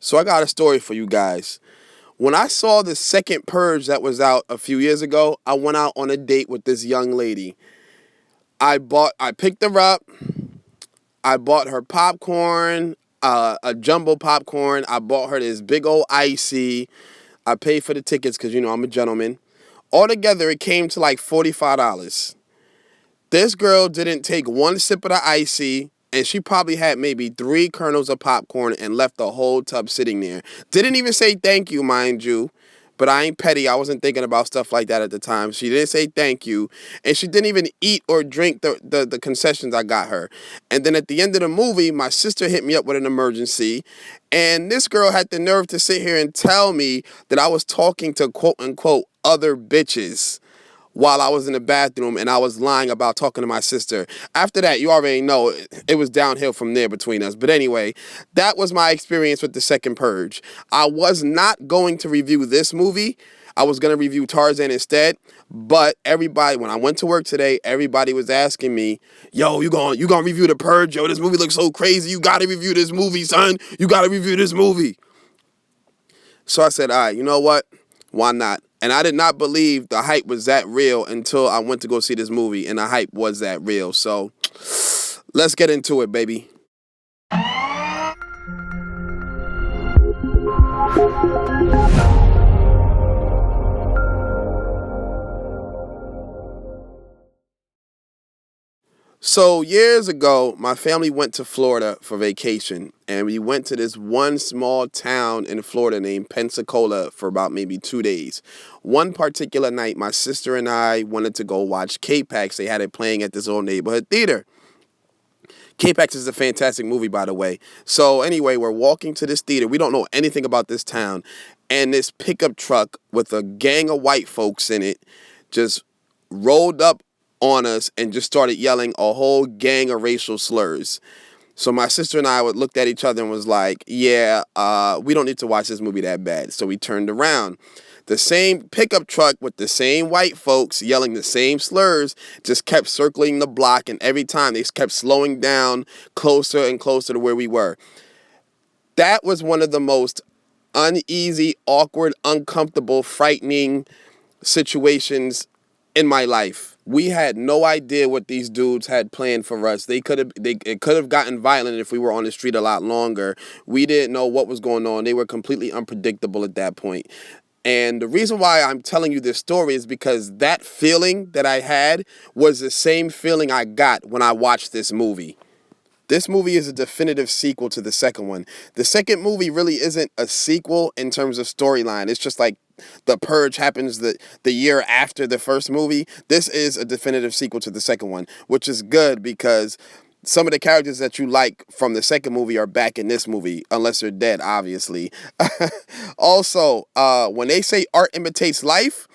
So I got a story for you guys. When I saw the second Purge that was out a few years ago, I went out on a date with this young lady. I picked her up. I bought her popcorn, a jumbo popcorn. I bought her this big old icy. I paid for the tickets because, I'm a gentleman. Altogether, it came to like $45. This girl didn't take one sip of the icy, and she probably had maybe 3 kernels of popcorn and left the whole tub sitting there. Didn't even say thank you, mind you. But I ain't petty. I wasn't thinking about stuff like that at the time. She didn't say thank you. And she didn't even eat or drink the concessions I got her. And then at the end of the movie, my sister hit me up with an emergency. And this girl had the nerve to sit here and tell me that I was talking to quote unquote other bitches while I was in the bathroom, and I was lying about talking to my sister. After that, you already know it was downhill from there between us. But anyway, that was my experience with the second Purge. I was not going to review this movie. I was going to review Tarzan instead. But everybody, when I went to work today, everybody was asking me, yo, you gonna review the Purge? Yo, this movie looks so crazy. You got to review this movie, son. You got to review this movie. So I said, all right, you know what? Why not? And I did not believe the hype was that real until I went to go see this movie, and the hype was that real. So let's get into it, baby. So years ago, my family went to Florida for vacation, and we went to this one small town in Florida named Pensacola for about maybe 2 days. One particular night, my sister and I wanted to go watch K-Pax. They had it playing at this old neighborhood theater. K-Pax is a fantastic movie, by the way. So anyway, we're walking to this theater. We don't know anything about this town, and this pickup truck with a gang of white folks in it just rolled up on us and just started yelling a whole gang of racial slurs. So my sister and I looked at each other and was like, yeah, we don't need to watch this movie that bad. So we turned around. The same pickup truck with the same white folks yelling the same slurs just kept circling the block, and every time they kept slowing down closer and closer to where we were. That was one of the most uneasy, awkward, uncomfortable, frightening situations in my life. We had no idea what these dudes had planned for us. It could have gotten violent if we were on the street a lot longer. We didn't know what was going on. They were completely unpredictable at that point. And the reason why I'm telling you this story is because that feeling that I had was the same feeling I got when I watched this movie. This movie is a definitive sequel to the second one. The second movie really isn't a sequel in terms of storyline. It's just like The Purge happens the year after the first movie. This is a definitive sequel to the second one, which is good because some of the characters that you like from the second movie are back in this movie, unless they're dead, obviously. Also, when they say art imitates life,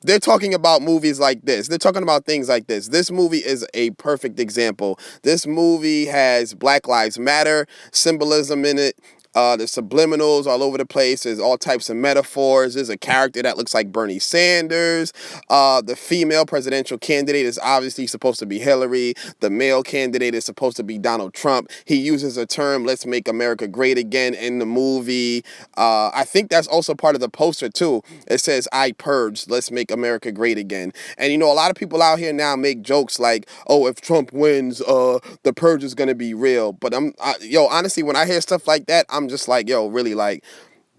they're talking about movies like this. They're talking about things like this. This movie is a perfect example. This movie has Black Lives Matter symbolism in it. There's subliminals all over the place. There's all types of metaphors. There's a character that looks like Bernie Sanders. The female presidential candidate is obviously supposed to be Hillary. The male candidate is supposed to be Donald Trump. He uses a term, "Let's make America great again," in the movie. I think that's also part of the poster, too. It says, "I purge, let's make America great again." And, a lot of people out here now make jokes like, oh, if Trump wins, the purge is going to be real. But honestly, when I hear stuff like that, I'm just like, yo, really, like,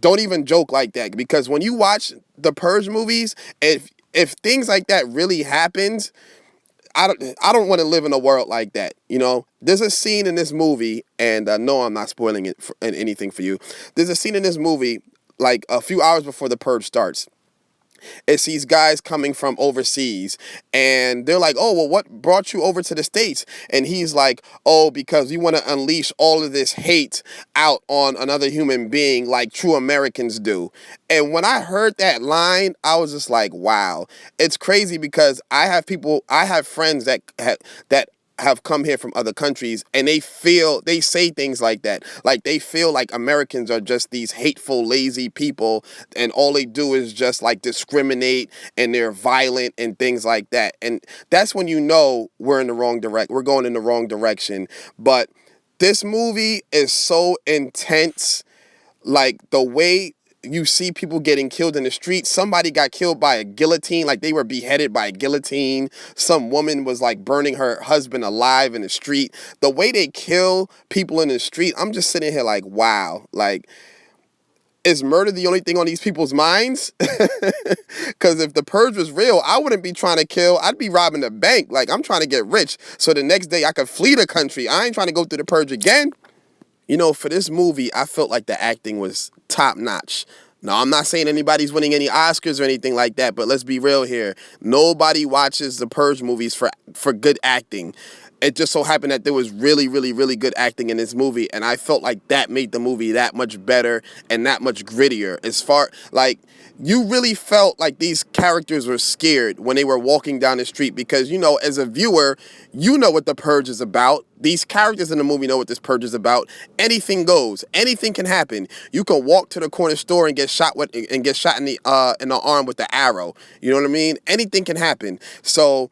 don't even joke like that, because when you watch the Purge movies, if things like that really happens, I don't want to live in a world like that. There's a scene in this movie, and no, I'm not spoiling it for anything for you. There's a scene in this movie like a few hours before the Purge starts. It's these guys coming from overseas, and they're like, oh, well, what brought you over to the States? And he's like, oh, because we want to unleash all of this hate out on another human being like true Americans do. And when I heard that line, I was just like, wow. It's crazy because I have friends that have come here from other countries, and they say things like that. Like, they feel like Americans are just these hateful, lazy people, and all they do is just like discriminate, and they're violent and things like that. And that's when we're going in the wrong direction. But this movie is so intense. Like the way you see people getting killed in the street. Somebody got killed by a guillotine, like they were beheaded by a guillotine. Some woman was like burning her husband alive in the street. The way they kill people in the street, I'm just sitting here like, wow. Like, is murder the only thing on these people's minds? Because if the purge was real, I wouldn't be trying to kill. I'd be robbing the bank. Like, I'm trying to get rich so the next day I could flee the country. I ain't trying to go through the purge again. You know, for this movie, I felt like the acting was top notch. Now, I'm not saying anybody's winning any Oscars or anything like that, but let's be real here. Nobody watches the Purge movies for good acting. It just so happened that there was really, really, really good acting in this movie, and I felt like that made the movie that much better and that much grittier. As far, like, you really felt like these characters were scared when they were walking down the street because, you know, as a viewer, you know what the Purge is about. These characters in the movie know what this Purge is about. Anything goes. Anything can happen. You can walk to the corner store and get shot in the arm with the arrow. You know what I mean? Anything can happen. So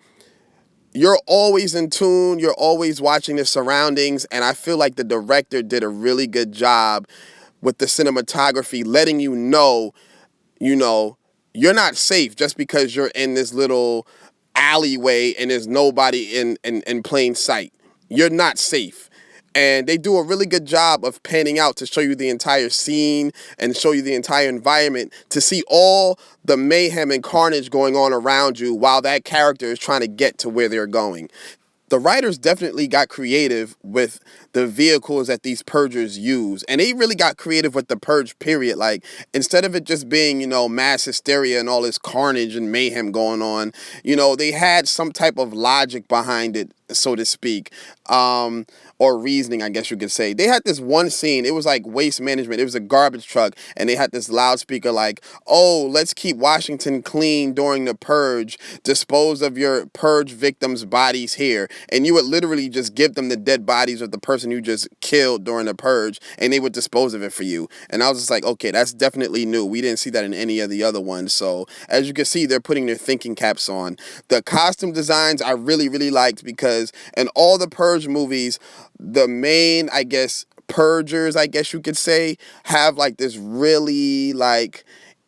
you're always in tune. You're always watching the surroundings, and I feel like the director did a really good job with the cinematography, letting you know, you're not safe just because you're in this little alleyway and there's nobody in plain sight. You're not safe. And they do a really good job of panning out to show you the entire scene and show you the entire environment to see all the mayhem and carnage going on around you while that character is trying to get to where they're going. The writers definitely got creative with the vehicles that these purgers use. And they really got creative with the purge period. Like, instead of it just being, mass hysteria and all this carnage and mayhem going on, they had some type of logic behind it, so to speak. Or reasoning, I guess you could say. They had this one scene, it was like waste management. It was a garbage truck, and they had this loudspeaker like, oh, let's keep Washington clean during the purge. Dispose of your purge victims' bodies here. And you would literally just give them the dead bodies of the person you just killed during the purge, and they would dispose of it for you. And I was just like, okay, that's definitely new. We didn't see that in any of the other ones. So as you can see, they're putting their thinking caps on. The costume designs I really, really liked because in all the purge movies, the main, I guess, purgers, I guess you could say, have like this really like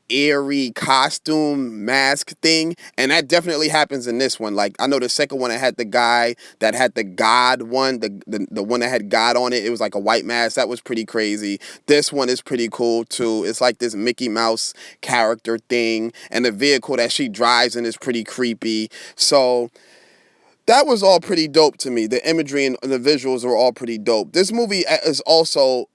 eerie costume mask thing, and that definitely happens in this one. Like, I know the second one, I had the guy that had the God one, the one that had God on it. It was like a white mask. That was pretty crazy. This one is pretty cool too. It's like this Mickey Mouse character thing, and the vehicle that she drives in is pretty creepy. So that was all pretty dope to me. The imagery and the visuals were all pretty dope. This movie is also,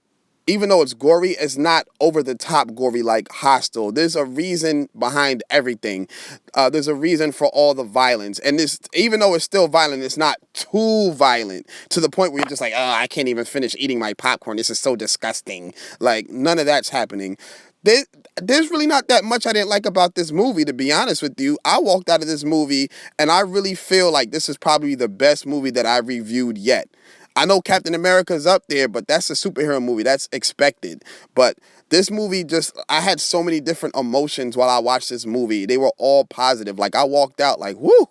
even though it's gory, it's not over-the-top gory like Hostel. There's a reason behind everything. There's a reason for all the violence. And this, even though it's still violent, it's not too violent to the point where you're just like, oh, I can't even finish eating my popcorn. This is so disgusting. Like, none of that's happening. There's really not that much I didn't like about this movie, to be honest with you. I walked out of this movie, and I really feel like this is probably the best movie that I've reviewed yet. I know Captain America's up there, but that's a superhero movie. That's expected. But this movie I had so many different emotions while I watched this movie. They were all positive. Like, I walked out like, whoo,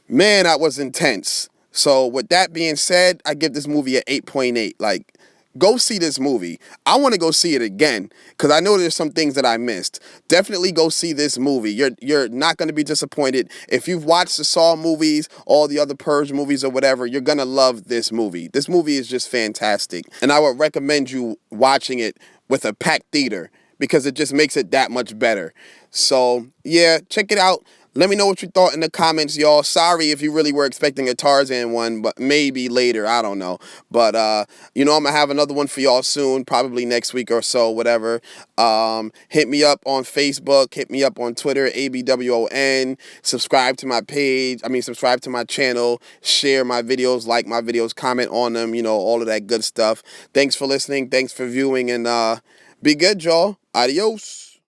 man, that was intense. So with that being said, I give this movie an 8.8. Like, go see this movie. I want to go see it again because I know there's some things that I missed. Definitely go see this movie. You're not going to be disappointed. If you've watched the Saw movies, all the other Purge movies or whatever, you're going to love this movie. This movie is just fantastic. And I would recommend you watching it with a packed theater because it just makes it that much better. So, yeah, check it out. Let me know what you thought in the comments, y'all. Sorry if you really were expecting a Tarzan one, but maybe later. I don't know. But, I'm going to have another one for y'all soon, probably next week or so, whatever. Hit me up on Facebook. Hit me up on Twitter, ABWON. Subscribe to my page. Subscribe to my channel. Share my videos, like my videos, comment on them, all of that good stuff. Thanks for listening. Thanks for viewing, and be good, y'all. Adios.